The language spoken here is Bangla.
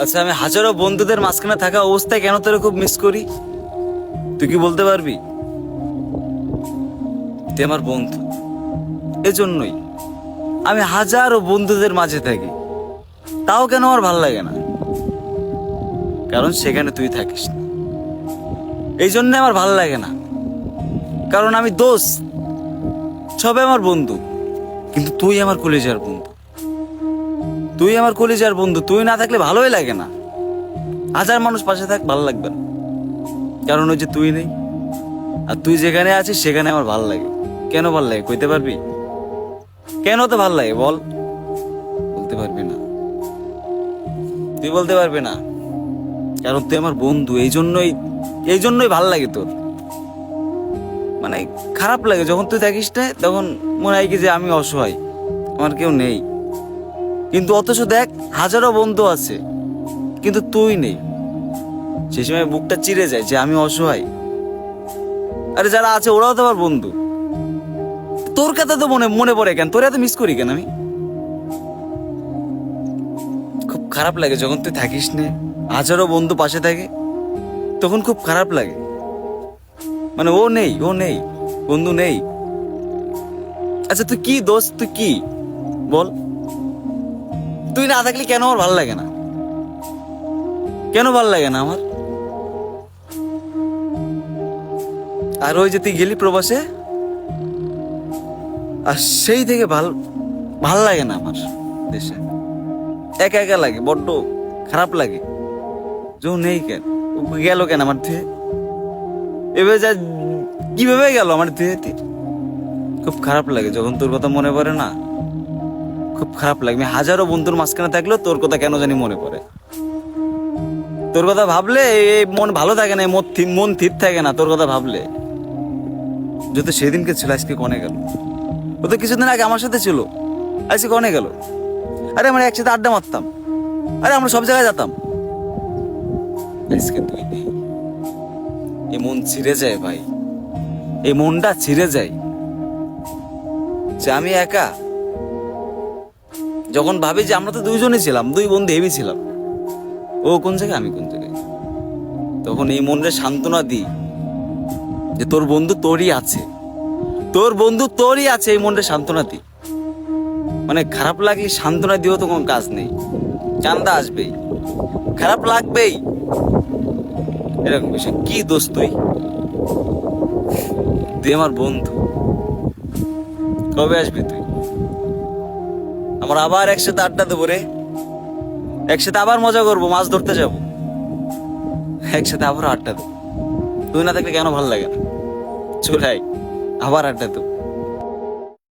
আচ্ছা, আমি হাজারো বন্ধুদের মাঝখানে থাকা অবস্থায় কেন তোরে খুব মিস করি? তুই কি বলতে পারবি? তুই আমার বন্ধু, এজন্যই আমি হাজারো বন্ধুদের মাঝে থাকি, তাও কেন আমার ভাল লাগে না? কারণ সেখানে তুই থাকিস না, এই জন্য আমার ভাল লাগে না। কারণ আমি দোস্ত, সবে আমার বন্ধু, কিন্তু তুই আমার কলেজার বন্ধু। তুই আমার কলেজার বন্ধু, তুই না থাকলে ভালোই লাগে না। হাজার মানুষ পাশে থাক, ভালো লাগবে না। কারণ ওই যে তুই নেই, আর তুই যেখানে আছিস সেখানে আমার ভালো লাগে। কেন ভাল লাগে কইতে পারবি? কেন তো ভাল লাগে বল? বলতে পারবি না, তুই বলতে পারবি না। কারণ তুই আমার বন্ধু, এই জন্যই ভাল লাগে তোর। মানে খারাপ লাগে যখন তুই থাকিস না, তখন মনে হয় কি যে আমি অসহায়, আমার কেউ নেই। কিন্তু অথচ দেখ, হাজারো বন্ধু আছে, কিন্তু তুই নেই। সেই সময় বুকটা চিড়ে যায় যে আমি অসহায়। আরে যারা আছে ওরাও তো আমার বন্ধু। তোর কথা তো মনে মনে পড়ে কেন? তোর এত মিস করি কেন আমি? খুব খারাপ লাগে যখন তুই থাকিস না, হাজারো বন্ধু পাশে থাকে, তখন খুব খারাপ লাগে। মানে ও নেই, বন্ধু নেই। আচ্ছা তুই কি দোস্ত, তুই কি বল? তুই না থাকলে কেন আমার ভালো লাগে না? কেন ভালো লাগে না আমার? আর ওই যে তুই গেলি প্রবাসে, আর সেই থেকে ভাল লাগে না আমার দেশে। একা একা লাগে, বড্ড খারাপ লাগে। যখন নেই কেন, ও গেল কেন আমার থেকে? এভাবে যা কিভাবে গেল আমার থেকে? খুব খারাপ লাগে যখন তোর কথা মনে পড়ে না, খুব খারাপ লাগে। আমি হাজারো বন্ধুর মাঝখানে থাকলেও তোর কথা কেন জানি মনে পড়ে। তোর কথা ভাবলে এই মন ভালো থাকে না, মন স্থির থাকে না তোর কথা ভাবলে। যদি সেদিনকে ছিল, আজকে কনে গেল? ও তো কিছুদিন আগে আমার সাথে ছিল, আজকে কনে গেল? আরে আমরা একসাথে আড্ডা মারতাম, আরে আমরা সব জায়গায় যেতাম। আজকে তুই নেই, এই মন ছিঁড়ে যায় ভাই, এই মনটা ছিঁড়ে যায় যে আমি একা। যখন ভাবি যে আমরা তো দুইজনই ছিলাম, দুই বন্ধু হেভি ছিলাম, ও কোন জায়গায় আমি কোন জায়গায়, তখন এই মনরে সান্ত্বনা দিই যে তোর বন্ধু তোরই আছে, তোর বন্ধু তোরই আছে, এই মনরে সান্ত্বনা দিই। মানে খারাপ লাগলে সান্ত্বনা দিয়েও তো কোনো কাজ নেই, কান্দা আসবেই, খারাপ লাগবেই, এরকম বিষয়। কি দোস্ত তুই? তুই আমার বন্ধু, কবে আসবি তুই? আমরা আবার একসাথে আড্ডা দেবো রে, একসাথে আবার মজা করবো, মাছ ধরতে যাবো, একসাথে আবার আড্ডা দেবো। তুই না থাকলে কেন ভালো লাগে না? চলে আয়, আবার আড্ডা দেবো।